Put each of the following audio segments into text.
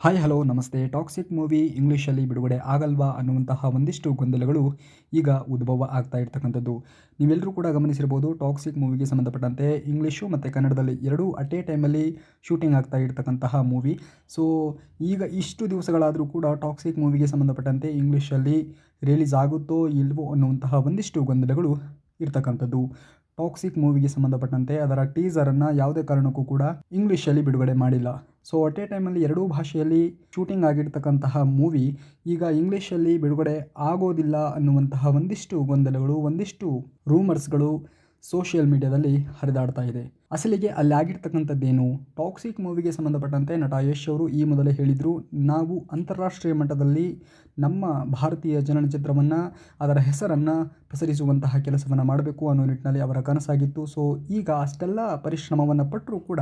Hi hello ನಮಸ್ತೆ. Toxic movie ಇಂಗ್ಲೀಷಲ್ಲಿ ಬಿಡುಗಡೆ ಆಗಲ್ವಾ ಅನ್ನುವಂತಹ ಒಂದಿಷ್ಟು ಗೊಂದಲಗಳು ಈಗ ಉದ್ಭವ ಆಗ್ತಾ ಇರ್ತಕ್ಕಂಥದ್ದು. ನೀವೆಲ್ಲರೂ ಕೂಡ ಗಮನಿಸಿರ್ಬೋದು, ಟಾಕ್ಸಿಕ್ ಮೂವಿಗೆ ಸಂಬಂಧಪಟ್ಟಂತೆ ಇಂಗ್ಲೀಷು ಮತ್ತು ಕನ್ನಡದಲ್ಲಿ ಎರಡೂ ಅಟ್ ಎ ಟೈಮಲ್ಲಿ ಶೂಟಿಂಗ್ ಆಗ್ತಾ ಇರ್ತಕ್ಕಂತಹ ಮೂವಿ. ಸೊ ಈಗ ಇಷ್ಟು ದಿವಸಗಳಾದರೂ ಕೂಡ ಟಾಕ್ಸಿಕ್ ಮೂವಿಗೆ ಸಂಬಂಧಪಟ್ಟಂತೆ ಇಂಗ್ಲೀಷಲ್ಲಿ ರಿಲೀಸ್ ಆಗುತ್ತೋ ಇಲ್ವೋ ಅನ್ನುವಂತಹ ಒಂದಿಷ್ಟು ಗೊಂದಲಗಳು ಇರ್ತಕ್ಕಂಥದ್ದು. ಟಾಕ್ಸಿಕ್ ಮೂವಿಗೆ ಸಂಬಂಧಪಟ್ಟಂತೆ ಅದರ ಟೀಸರನ್ನು ಯಾವುದೇ ಕಾರಣಕ್ಕೂ ಕೂಡ ಇಂಗ್ಲೀಷಲ್ಲಿ ಬಿಡುಗಡೆ ಮಾಡಿಲ್ಲ. ಸೊ ಅಟ್ ಎ ಟೈಮಲ್ಲಿ ಎರಡೂ ಭಾಷೆಯಲ್ಲಿ ಶೂಟಿಂಗ್ ಆಗಿರ್ತಕ್ಕಂತಹ ಮೂವಿ ಈಗ ಇಂಗ್ಲೀಷಲ್ಲಿ ಬಿಡುಗಡೆ ಆಗೋದಿಲ್ಲ ಅನ್ನುವಂತಹ ಒಂದಿಷ್ಟು ಗೊಂದಲಗಳು, ಒಂದಿಷ್ಟು ರೂಮರ್ಸ್ಗಳು ಸೋಷಿಯಲ್ ಮೀಡಿಯಾದಲ್ಲಿ ಹರಿದಾಡ್ತಾ ಇದೆ. ಅಸಲಿಗೆ ಅಲ್ಲಿ ಆಗಿರ್ತಕ್ಕಂಥದ್ದೇನು? ಟಾಕ್ಸಿಕ್ ಮೂವಿಗೆ ಸಂಬಂಧಪಟ್ಟಂತೆ ನಟ ಯಶ್ ಅವರು ಈ ಮೊದಲೇ ಹೇಳಿದರು, ನಾವು ಅಂತಾರಾಷ್ಟ್ರೀಯ ಮಟ್ಟದಲ್ಲಿ ನಮ್ಮ ಭಾರತೀಯ ಚಲನಚಿತ್ರವನ್ನು, ಅದರ ಹೆಸರನ್ನು ಪಸರಿಸುವಂತಹ ಕೆಲಸವನ್ನು ಮಾಡಬೇಕು ಅನ್ನೋ ನಿಟ್ಟಿನಲ್ಲಿ ಅವರ ಕನಸಾಗಿತ್ತು. ಸೊ ಈಗ ಅಷ್ಟೆಲ್ಲ ಪರಿಶ್ರಮವನ್ನು ಪಟ್ಟರೂ ಕೂಡ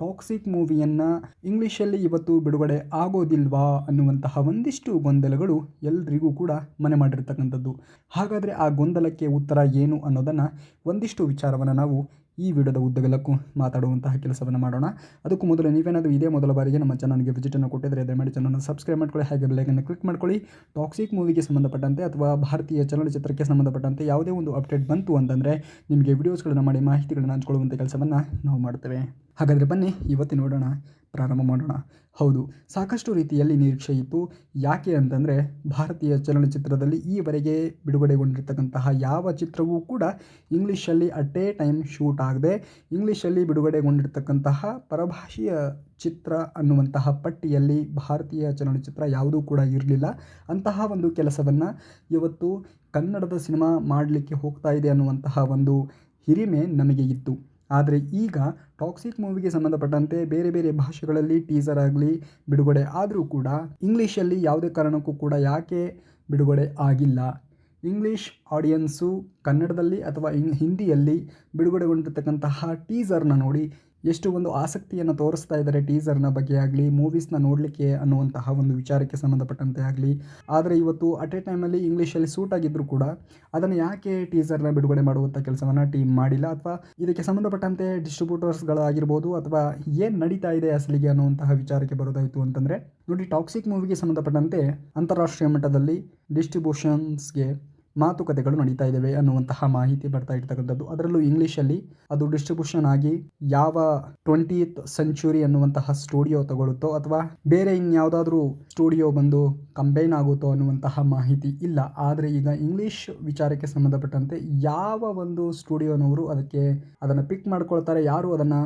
ಟಾಕ್ಸಿಕ್ ಮೂವಿಯನ್ನು ಇಂಗ್ಲೀಷಲ್ಲಿ ಇವತ್ತು ಬಿಡುಗಡೆ ಆಗೋದಿಲ್ವಾ ಅನ್ನುವಂತಹ ಒಂದಿಷ್ಟು ಗೊಂದಲಗಳು ಎಲ್ರಿಗೂ ಕೂಡ ಮನೆ ಮಾಡಿರ್ತಕ್ಕಂಥದ್ದು. ಹಾಗಾದರೆ ಆ ಗೊಂದಲಕ್ಕೆ ಉತ್ತರ ಏನು ಅನ್ನೋದನ್ನು ಒಂದಿಷ್ಟು ವಿಚಾರವನ್ನು ನಾವು ಈ ವಿಡಿಯೋದ ಉದ್ದಗಲಕ್ಕೂ ಮಾತಾಡುವಂತಹ ಕೆಲಸವನ್ನು ಮಾಡೋಣ. ಅದಕ್ಕೂ ಮೊದಲು ನೀವೇನಾದರೂ ಇದೇ ಮೊದಲ ಬಾರಿಗೆ ನಮ್ಮ ಚಾನಲ್ಗೆ ವಿಸಿಟನ್ನು ಕೊಟ್ಟಿದ್ದರೆ ದಯಮಾಡಿ ಚಾನಲ್ನ ಸಬ್ಸ್ಕ್ರೈಬ್ ಮಾಡ್ಕೊಳ್ಳಿ, ಹಾಗೆ ಬೆಲ್ಲೈಕನ್ನು ಕ್ಲಿಕ್ ಮಾಡ್ಕೊಳ್ಳಿ. ಟಾಕ್ಸಿಕ್ ಮೂವಿಗೆ ಸಂಬಂಧಪಟ್ಟಂತೆ ಅಥವಾ ಭಾರತೀಯ ಚಲನಚಿತ್ರಕ್ಕೆ ಸಂಬಂಧಪಟ್ಟಂತೆ ಯಾವುದೇ ಒಂದು ಅಪ್ಡೇಟ್ ಬಂತು ಅಂತಂದರೆ ನಿಮಗೆ ವಿಡಿಯೋಸ್ಗಳನ್ನು ಮಾಡಿ ಮಾಹಿತಿಗಳನ್ನು ಹಂಚ್ಕೊಳ್ಳುವಂಥ ಕೆಲಸವನ್ನು ನಾವು ಮಾಡ್ತೇವೆ. ಹಾಗಾದರೆ ಬನ್ನಿ ಇವತ್ತಿನ ನೋಡೋಣ, ಪ್ರಾರಂಭ ಮಾಡೋಣ. ಹೌದು, ಸಾಕಷ್ಟು ರೀತಿಯಲ್ಲಿ ನಿರೀಕ್ಷೆ ಇತ್ತು. ಯಾಕೆ ಅಂತಂದರೆ ಭಾರತೀಯ ಚಲನಚಿತ್ರದಲ್ಲಿ ಈವರೆಗೆ ಬಿಡುಗಡೆಗೊಂಡಿರ್ತಕ್ಕಂತಹ ಯಾವ ಚಿತ್ರವೂ ಕೂಡ ಇಂಗ್ಲೀಷಲ್ಲಿ ಅಟ್ ಎ ಟೈಮ್ ಶೂಟ್ ಆಗದೆ ಇಂಗ್ಲೀಷಲ್ಲಿ ಬಿಡುಗಡೆಗೊಂಡಿರ್ತಕ್ಕಂತಹ ಪರಭಾಷೆಯ ಚಿತ್ರ ಅನ್ನುವಂತಹ ಪಟ್ಟಿಯಲ್ಲಿ ಭಾರತೀಯ ಚಲನಚಿತ್ರ ಯಾವುದೂ ಕೂಡ ಇರಲಿಲ್ಲ. ಅಂತಹ ಒಂದು ಕೆಲಸವನ್ನು ಇವತ್ತು ಕನ್ನಡದ ಸಿನಿಮಾ ಮಾಡಲಿಕ್ಕೆ ಹೋಗ್ತಾ ಇದೆ ಅನ್ನುವಂತಹ ಒಂದು ಹಿರಿಮೆ ನಮಗೆ ಇತ್ತು. ಆದರೆ ಈಗ ಟಾಕ್ಸಿಕ್ ಮೂವಿಗೆ ಸಂಬಂಧಪಟ್ಟಂತೆ ಬೇರೆ ಬೇರೆ ಭಾಷೆಗಳಲ್ಲಿ ಟೀಸರ್ ಆಗಲಿ ಬಿಡುಗಡೆ ಆದರೂ ಕೂಡ ಇಂಗ್ಲೀಷಲ್ಲಿ ಯಾವುದೇ ಕಾರಣಕ್ಕೂ ಕೂಡ ಯಾಕೆ ಬಿಡುಗಡೆ ಆಗಿಲ್ಲ? ಇಂಗ್ಲೀಷ್ ಆಡಿಯನ್ಸು ಕನ್ನಡದಲ್ಲಿ ಅಥವಾ ಹಿಂದಿಯಲ್ಲಿ ಬಿಡುಗಡೆಗೊಂಡಿರ್ತಕ್ಕಂತಹ ಟೀಸರ್ನ ನೋಡಿ ಎಷ್ಟು ಒಂದು ಆಸಕ್ತಿಯನ್ನು ತೋರಿಸ್ತಾ ಇದ್ದಾರೆ ಟೀಸರ್ನ ಬಗ್ಗೆ ಆಗಲಿ, ಮೂವೀಸ್ನ ನೋಡಲಿಕ್ಕೆ ಅನ್ನುವಂತಹ ಒಂದು ವಿಚಾರಕ್ಕೆ ಸಂಬಂಧಪಟ್ಟಂತೆ ಆಗಲಿ. ಆದರೆ ಇವತ್ತು ಅಟ್ ಎ ಟೈಮಲ್ಲಿ ಇಂಗ್ಲೀಷಲ್ಲಿ ಸೂಟ್ ಆಗಿದ್ದರೂ ಕೂಡ ಅದನ್ನು ಯಾಕೆ ಟೀಸರ್ನ ಬಿಡುಗಡೆ ಮಾಡುವಂಥ ಕೆಲಸವನ್ನು ಟೀಮ್ ಮಾಡಿಲ್ಲ, ಅಥವಾ ಇದಕ್ಕೆ ಸಂಬಂಧಪಟ್ಟಂತೆ ಡಿಸ್ಟ್ರಿಬ್ಯೂಟರ್ಸ್ಗಳಾಗಿರ್ಬೋದು ಅಥವಾ ಏನು ನಡೀತಾ ಇದೆ ಅಸಲಿಗೆ ಅನ್ನುವಂತಹ ವಿಚಾರಕ್ಕೆ ಬರೋದಾಯಿತು ಅಂತಂದರೆ ನೋಡಿ, ಟಾಕ್ಸಿಕ್ ಮೂವಿಗೆ ಸಂಬಂಧಪಟ್ಟಂತೆ ಅಂತಾರಾಷ್ಟ್ರೀಯ ಮಟ್ಟದಲ್ಲಿ ಡಿಸ್ಟ್ರಿಬ್ಯೂಷನ್ಸ್ಗೆ ಮಾತುಕತೆಗಳು ನಡೀತಾ ಇದ್ದಾವೆ ಅನ್ನುವಂತಹ ಮಾಹಿತಿ ಬರ್ತಾ ಇರ್ತಕ್ಕಂಥದ್ದು. ಅದರಲ್ಲೂ ಇಂಗ್ಲೀಷಲ್ಲಿ ಅದು ಡಿಸ್ಟ್ರಿಬ್ಯೂಷನ್ ಆಗಿ ಯಾವ 20th ಸೆಂಚುರಿ ಅನ್ನುವಂತಹ ಸ್ಟುಡಿಯೋ ತಗೊಳ್ಳುತ್ತೋ ಅಥವಾ ಬೇರೆ ಇನ್ಯಾವುದಾದ್ರೂ ಸ್ಟುಡಿಯೋ ಬಂದು ಕಂಬೈನ್ ಆಗುತ್ತೋ ಅನ್ನುವಂತಹ ಮಾಹಿತಿ ಇಲ್ಲ. ಆದರೆ ಈಗ ಇಂಗ್ಲೀಷ್ ವಿಚಾರಕ್ಕೆ ಸಂಬಂಧಪಟ್ಟಂತೆ ಯಾವ ಒಂದು ಸ್ಟುಡಿಯೋನವರು ಅದನ್ನು ಪಿಕ್ ಮಾಡ್ಕೊಳ್ತಾರೆ, ಯಾರು ಅದನ್ನು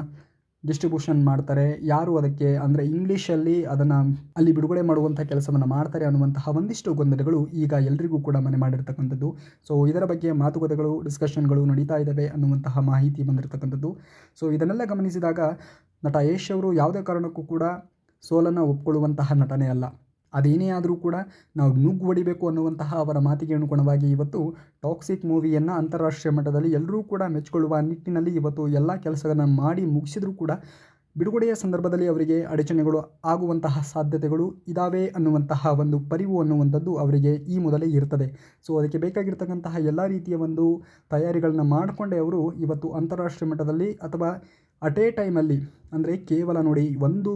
ಡಿಸ್ಟ್ರಿಬ್ಯೂಷನ್ ಮಾಡ್ತಾರೆ, ಯಾರು ಅದಕ್ಕೆ ಅಂದರೆ ಇಂಗ್ಲೀಷಲ್ಲಿ ಅದನ್ನು ಅಲ್ಲಿ ಬಿಡುಗಡೆ ಮಾಡುವಂಥ ಕೆಲಸವನ್ನು ಮಾಡ್ತಾರೆ ಅನ್ನುವಂತಹ ಒಂದಿಷ್ಟು ಗೊಂದಲಗಳು ಈಗ ಎಲ್ರಿಗೂ ಕೂಡ ಮನೆ ಮಾಡಿರ್ತಕ್ಕಂಥದ್ದು. ಸೊ ಇದರ ಬಗ್ಗೆ ಮಾತುಕತೆಗಳು, ಡಿಸ್ಕಷನ್ಗಳು ನಡೀತಾ ಇದ್ದಾವೆ ಅನ್ನುವಂತಹ ಮಾಹಿತಿ ಬಂದಿರತಕ್ಕಂಥದ್ದು. ಸೊ ಇದನ್ನೆಲ್ಲ ಗಮನಿಸಿದಾಗ ನಟ ಯಶ್ ಅವರು ಯಾವುದೇ ಕಾರಣಕ್ಕೂ ಕೂಡ ಸೋಲನ್ನು ಒಪ್ಕೊಳ್ಳುವಂತಹ ನಟನೆ ಅಲ್ಲ. ಅದೇನೇ ಆದರೂ ಕೂಡ ನಾವು ನುಗ್ಗು ಹೊಡಿಬೇಕು ಅನ್ನುವಂತಹ ಅವರ ಮಾತಿಗೆ ಅನುಗುಣವಾಗಿ ಇವತ್ತು ಟಾಕ್ಸಿಕ್ ಮೂವಿಯನ್ನು ಅಂತಾರಾಷ್ಟ್ರೀಯ ಮಟ್ಟದಲ್ಲಿ ಎಲ್ಲರೂ ಕೂಡ ಮೆಚ್ಚಿಕೊಳ್ಳುವ ನಿಟ್ಟಿನಲ್ಲಿ ಇವತ್ತು ಎಲ್ಲ ಕೆಲಸಗಳನ್ನು ಮಾಡಿ ಮುಗಿಸಿದರೂ ಕೂಡ ಬಿಡುಗಡೆಯ ಸಂದರ್ಭದಲ್ಲಿ ಅವರಿಗೆ ಅಡಚಣೆಗಳು ಆಗುವಂತಹ ಸಾಧ್ಯತೆಗಳು ಇದ್ದಾವೆ ಅನ್ನುವಂತಹ ಒಂದು ಪರಿವು ಅನ್ನುವಂಥದ್ದು ಅವರಿಗೆ ಈ ಮೊದಲೇ ಇರ್ತದೆ. ಸೊ ಅದಕ್ಕೆ ಬೇಕಾಗಿರ್ತಕ್ಕಂತಹ ಎಲ್ಲ ರೀತಿಯ ಒಂದು ತಯಾರಿಗಳನ್ನ ಮಾಡಿಕೊಂಡೇ ಅವರು ಇವತ್ತು ಅಂತಾರಾಷ್ಟ್ರೀಯ ಮಟ್ಟದಲ್ಲಿ ಅಥವಾ ಅಟ್ ಎ ಟೈಮಲ್ಲಿ ಅಂದರೆ ಕೇವಲ ನೋಡಿ, ಒಂದು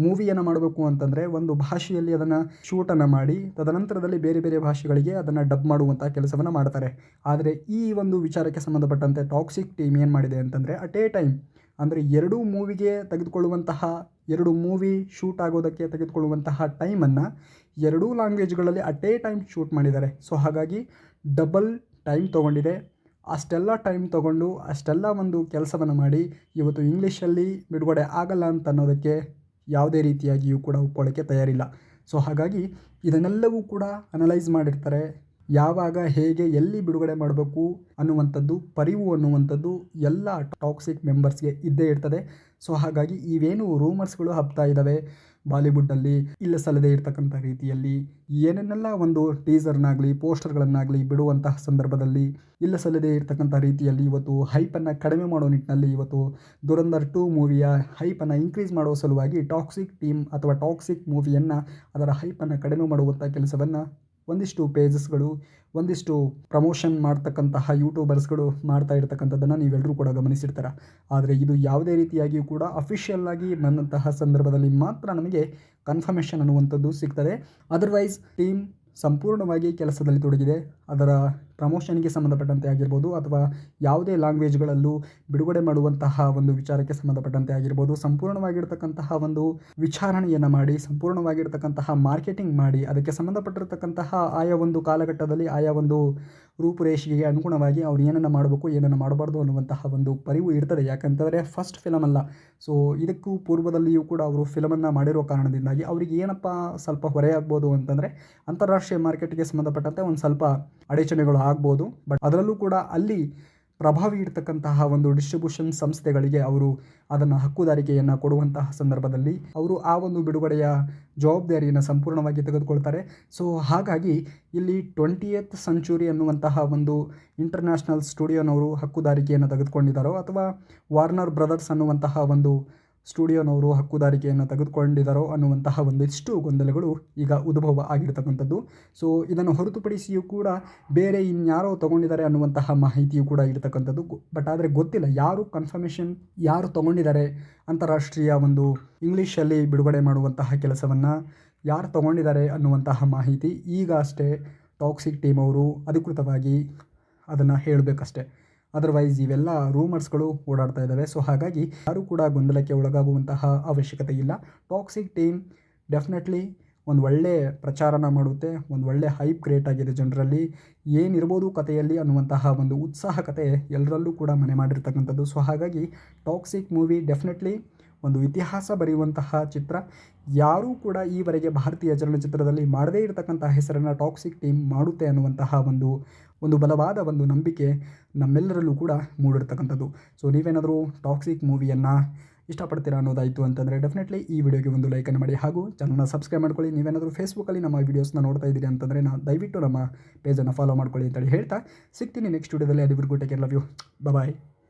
ಮೂವಿಯನ್ನು ಮಾಡಬೇಕು ಅಂತಂದರೆ ಒಂದು ಭಾಷೆಯಲ್ಲಿ ಅದನ್ನು ಶೂಟನ್ನು ಮಾಡಿ ತದನಂತರದಲ್ಲಿ ಬೇರೆ ಬೇರೆ ಭಾಷೆಗಳಿಗೆ ಅದನ್ನು ಡಬ್ ಮಾಡುವಂಥ ಕೆಲಸವನ್ನು ಮಾಡ್ತಾರೆ. ಆದರೆ ಈ ಒಂದು ವಿಚಾರಕ್ಕೆ ಸಂಬಂಧಪಟ್ಟಂತೆ ಟಾಕ್ಸಿಕ್ ಟೀಮ್ ಏನು ಮಾಡಿದೆ ಅಂತಂದರೆ ಅಟ್ ಎ ಟೈಮ್ ಅಂದರೆ ಎರಡೂ ಮೂವಿಗೆ ತೆಗೆದುಕೊಳ್ಳುವಂತಹ, ಎರಡು ಮೂವಿ ಶೂಟ್ ಆಗೋದಕ್ಕೆ ತೆಗೆದುಕೊಳ್ಳುವಂತಹ ಟೈಮನ್ನು ಎರಡೂ ಲ್ಯಾಂಗ್ವೇಜ್ಗಳಲ್ಲಿ ಅಟ್ ಎ ಟೈಮ್ ಶೂಟ್ ಮಾಡಿದ್ದಾರೆ. ಸೊ ಹಾಗಾಗಿ ಡಬಲ್ ಟೈಮ್ ತೊಗೊಂಡಿದೆ. ಅಷ್ಟೆಲ್ಲ ಟೈಮ್ ತೊಗೊಂಡು ಅಷ್ಟೆಲ್ಲ ಒಂದು ಕೆಲಸವನ್ನು ಮಾಡಿ ಇವತ್ತು ಇಂಗ್ಲೀಷಲ್ಲಿ ಬಿಡುಗಡೆ ಆಗಲ್ಲ ಅಂತ ಅನ್ನೋದಕ್ಕೆ ಯಾವುದೇ ರೀತಿಯಾಗಿಯೂ ಕೂಡ ಒಪ್ಕೊಳ್ಳೋಕ್ಕೆ ತಯಾರಿಲ್ಲ. ಸೊ ಹಾಗಾಗಿ ಇದನ್ನೆಲ್ಲವೂ ಕೂಡ ಅನಲೈಸ್ ಮಾಡಿರ್ತಾರೆ. ಯಾವಾಗ, ಹೇಗೆ, ಎಲ್ಲಿ ಬಿಡುಗಡೆ ಮಾಡಬೇಕು ಅನ್ನುವಂಥದ್ದು ಪರಿವು ಅನ್ನುವಂಥದ್ದು ಎಲ್ಲ ಟಾಕ್ಸಿಕ್ ಮೆಂಬರ್ಸ್ಗೆ ಇದ್ದೇ ಇರ್ತದೆ. ಸೊ ಹಾಗಾಗಿ ಇವೇನು ರೂಮರ್ಸ್ಗಳು ಹಬ್ತಾ ಇದ್ದಾವೆ ಬಾಲಿವುಡ್ಡಲ್ಲಿ ಇಲ್ಲ ಸಲ್ಲದೆ ಇರ್ತಕ್ಕಂಥ ರೀತಿಯಲ್ಲಿ ಏನೇನೆಲ್ಲ ಒಂದು ಟೀಸರ್ನಾಗಲಿ ಪೋಸ್ಟರ್ಗಳನ್ನಾಗಲಿ ಬಿಡುವಂತಹ ಸಂದರ್ಭದಲ್ಲಿ ಇಲ್ಲ ಸಲ್ಲದೆ ಇರ್ತಕ್ಕಂಥ ರೀತಿಯಲ್ಲಿ ಇವತ್ತು ಹೈಪನ್ನು ಕಡಿಮೆ ಮಾಡೋ ನಿಟ್ಟಿನಲ್ಲಿ ಇವತ್ತು ದುರಂಧರ್ 2 ಮೂವಿಯ ಹೈಪನ್ನು ಇನ್ಕ್ರೀಸ್ ಮಾಡೋ ಸಲುವಾಗಿ ಟಾಕ್ಸಿಕ್ ಟೀಮ್ ಅಥವಾ ಟಾಕ್ಸಿಕ್ ಮೂವಿಯನ್ನು ಅದರ ಹೈಪನ್ನು ಕಡಿಮೆ ಮಾಡುವಂಥ ಕೆಲಸವನ್ನು ಒಂದಿಷ್ಟು ಪೇಜಸ್ಗಳು, ಒಂದಿಷ್ಟು ಪ್ರಮೋಷನ್ ಮಾಡ್ತಕ್ಕಂತಹ ಯೂಟ್ಯೂಬರ್ಸ್ಗಳು ಮಾಡ್ತಾ ಇರ್ತಕ್ಕಂಥದ್ದನ್ನು ನೀವೆಲ್ಲರೂ ಕೂಡ ಗಮನಿಸಿರ್ತಾರೆ. ಆದರೆ ಇದು ಯಾವುದೇ ರೀತಿಯಾಗಿಯೂ ಕೂಡ ಅಫಿಷಿಯಲ್ ಆಗಿ ಬಂದಂತಹ ಸಂದರ್ಭದಲ್ಲಿ ಮಾತ್ರ ನಮಗೆ ಕನ್ಫರ್ಮೇಷನ್ ಅನ್ನುವಂಥದ್ದು ಸಿಗ್ತದೆ. ಅದರ್ವೈಸ್ ಟೀಮ್ ಸಂಪೂರ್ಣವಾಗಿ ಕೆಲಸದಲ್ಲಿ ತೊಡಗಿದೆ. ಅದರ ಪ್ರಮೋಷನ್ಗೆ ಸಂಬಂಧಪಟ್ಟಂತೆ ಆಗಿರ್ಬೋದು ಅಥವಾ ಯಾವುದೇ ಲ್ಯಾಂಗ್ವೇಜ್ಗಳಲ್ಲೂ ಬಿಡುಗಡೆ ಮಾಡುವಂತಹ ಒಂದು ವಿಚಾರಕ್ಕೆ ಸಂಬಂಧಪಟ್ಟಂತೆ ಆಗಿರ್ಬೋದು, ಸಂಪೂರ್ಣವಾಗಿರ್ತಕ್ಕಂತಹ ಒಂದು ವಿಚಾರಣೆಯನ್ನು ಮಾಡಿ, ಸಂಪೂರ್ಣವಾಗಿರ್ತಕ್ಕಂತಹ ಮಾರ್ಕೆಟಿಂಗ್ ಮಾಡಿ, ಅದಕ್ಕೆ ಸಂಬಂಧಪಟ್ಟಿರ್ತಕ್ಕಂತಹ ಆಯಾ ಒಂದು ಕಾಲಘಟ್ಟದಲ್ಲಿ ಆಯಾ ಒಂದು ರೂಪುರೇಷೆಗೆ ಅನುಗುಣವಾಗಿ ಅವ್ರು ಏನನ್ನು ಮಾಡಬೇಕು, ಏನನ್ನು ಮಾಡಬಾರ್ದು ಅನ್ನುವಂತಹ ಒಂದು ಪರಿವು ಇರ್ತದೆ. ಯಾಕಂತಂದರೆ ಫಸ್ಟ್ ಫಿಲಮ್ ಅಲ್ಲ. ಸೊ ಇದಕ್ಕೂ ಪೂರ್ವದಲ್ಲಿಯೂ ಕೂಡ ಅವರು ಫಿಲಮನ್ನು ಮಾಡಿರೋ ಕಾರಣದಿಂದಾಗಿ ಅವರಿಗೆ ಏನಪ್ಪ ಸ್ವಲ್ಪ ಹೊರೆಯಾಗ್ಬೋದು ಅಂತಂದರೆ ಅಂತಾರಾಷ್ಟ್ರೀಯ ಮಾರ್ಕೆಟ್ಗೆ ಸಂಬಂಧಪಟ್ಟಂತೆ ಒಂದು ಸ್ವಲ್ಪ ಅಡಚಣೆಗಳು ಆಗ್ಬೋದು. ಬಟ್ ಅದರಲ್ಲೂ ಕೂಡ ಅಲ್ಲಿ ಪ್ರಭಾವಿ ಇರತಕ್ಕಂತಹ ಒಂದು ಡಿಸ್ಟ್ರಿಬ್ಯೂಷನ್ ಸಂಸ್ಥೆಗಳಿಗೆ ಅವರು ಅದನ್ನು ಹಕ್ಕುದಾರಿಕೆಯನ್ನು ಕೊಡುವಂತಹ ಸಂದರ್ಭದಲ್ಲಿ ಅವರು ಆ ಒಂದು ಬಿಡುಗಡೆಯ ಜವಾಬ್ದಾರಿಯನ್ನು ಸಂಪೂರ್ಣವಾಗಿ ತೆಗೆದುಕೊಳ್ತಾರೆ. ಸೊ ಹಾಗಾಗಿ ಇಲ್ಲಿ 20th ಸೆಂಚುರಿ ಅನ್ನುವಂತಹ ಒಂದು ಇಂಟರ್ನ್ಯಾಷನಲ್ ಸ್ಟುಡಿಯೋನವರು ಹಕ್ಕುದಾರಿಕೆಯನ್ನು ತೆಗೆದುಕೊಂಡಿದ್ದಾರೋ ಅಥವಾ ವಾರ್ನರ್ ಬ್ರದರ್ಸ್ ಅನ್ನುವಂತಹ ಒಂದು ಸ್ಟುಡಿಯೋನವರು ಹಕ್ಕುದಾರಿಕೆಯನ್ನು ತೆಗೆದುಕೊಂಡಿದ್ದಾರೋ ಅನ್ನುವಂತಹ ಒಂದಿಷ್ಟು ಗೊಂದಲಗಳು ಈಗ ಉದ್ಭವ ಆಗಿರ್ತಕ್ಕಂಥದ್ದು. ಸೊ ಇದನ್ನು ಹೊರತುಪಡಿಸಿಯೂ ಕೂಡ ಬೇರೆ ಇನ್ಯಾರೋ ತೊಗೊಂಡಿದ್ದಾರೆ ಅನ್ನುವಂತಹ ಮಾಹಿತಿಯೂ ಕೂಡ ಇರತಕ್ಕಂಥದ್ದು. ಬಟ್ ಆದರೆ ಗೊತ್ತಿಲ್ಲ ಯಾರು ಕನ್ಫರ್ಮೇಷನ್ ಯಾರು ತೊಗೊಂಡಿದ್ದಾರೆ ಅಂತಾರಾಷ್ಟ್ರೀಯ ಒಂದು ಇಂಗ್ಲೀಷಲ್ಲಿ ಬಿಡುಗಡೆ ಮಾಡುವಂತಹ ಕೆಲಸವನ್ನು ಯಾರು ತೊಗೊಂಡಿದ್ದಾರೆ ಅನ್ನುವಂತಹ ಮಾಹಿತಿ ಈಗ ಅಷ್ಟೇ ಟಾಕ್ಸಿಕ್ ಟೀಮ್ ಅವರು ಅಧಿಕೃತವಾಗಿ ಅದನ್ನು ಹೇಳಬೇಕಷ್ಟೆ. ಅದರ್ವೈಸ್ ಇವೆಲ್ಲ ರೂಮರ್ಸ್ಗಳು ಓಡಾಡ್ತಾ ಇದ್ದಾವೆ. ಸೊ ಹಾಗಾಗಿ ಯಾರೂ ಕೂಡ ಗೊಂದಲಕ್ಕೆ ಒಳಗಾಗುವಂತಹ ಅವಶ್ಯಕತೆ ಇಲ್ಲ. ಟಾಕ್ಸಿಕ್ ಟೀಮ್ ಡೆಫಿನೆಟ್ಲಿ ಒಂದು ಒಳ್ಳೆ ಪ್ರಚಾರನ ಮಾಡುತ್ತೆ, ಒಂದು ಒಳ್ಳೆ ಹೈಪ್ ಕ್ರಿಯೇಟ್ ಆಗಿದೆ ಜನರಲ್ಲಿ. ಏನಿರ್ಬೋದು ಕಥೆಯಲ್ಲಿ ಅನ್ನುವಂತಹ ಒಂದು ಉತ್ಸಾಹಕತೆ ಎಲ್ಲರಲ್ಲೂ ಕೂಡ ಮನೆ ಮಾಡಿರ್ತಕ್ಕಂಥದ್ದು. ಸೊ ಹಾಗಾಗಿ ಟಾಕ್ಸಿಕ್ ಮೂವಿ ಡೆಫಿನೆಟ್ಲಿ ಒಂದು ಇತಿಹಾಸ ಬರೆಯುವಂತಹ ಚಿತ್ರ. ಯಾರೂ ಕೂಡ ಈವರೆಗೆ ಭಾರತೀಯ ಚಲನಚಿತ್ರದಲ್ಲಿ ಮಾಡದೇ ಇರತಕ್ಕಂತಹ ಹೆಸರನ್ನು ಟಾಕ್ಸಿಕ್ ಟೀಮ್ ಮಾಡುತ್ತೆ ಅನ್ನುವಂತಹ ಒಂದು ಬಲವಾದ ಒಂದು ನಂಬಿಕೆ ನಮ್ಮೆಲ್ಲರಲ್ಲೂ ಕೂಡ ಮೂಡಿರ್ತಕ್ಕಂಥದ್ದು. ಸೊ ನೀವೇನಾದರೂ ಟಾಕ್ಸಿಕ್ ಮೂವಿಯನ್ನು ಇಷ್ಟಪಡ್ತೀರಾ ಅನ್ನೋದಾಯಿತು ಅಂತಂದರೆ ಡೆಫಿನೆಟ್ಲಿ ಈ ವಿಡಿಯೋಗೆ ಒಂದು ಲೈಕನ್ನು ಮಾಡಿ ಹಾಗೂ ಚಾನಲ್ನ ಸಬ್ಸ್ಕ್ರೈಬ್ ಮಾಡ್ಕೊಳ್ಳಿ. ನೀವೇನಾದರೂ ಫೇಸ್ಬುಕ್ಕಲ್ಲಿ ನಮ್ಮ ವೀಡಿಯೋಸ್ನ ನೋಡ್ತಾ ಇದ್ದೀರಿ ಅಂತಂದರೆ ದಯವಿಟ್ಟು ನಮ್ಮ ಪೇಜನ್ನು ಫಾಲೋ ಮಾಡ್ಕೊಳ್ಳಿ ಅಂತೇಳಿ ಹೇಳ್ತಾ ಸಿಗ್ತೀನಿ ನೆಕ್ಸ್ಟ್ ವಿಡಿಯೋದಲ್ಲಿ. ಅಲ್ಲಿವರೆಗೂ take care, love you, bye.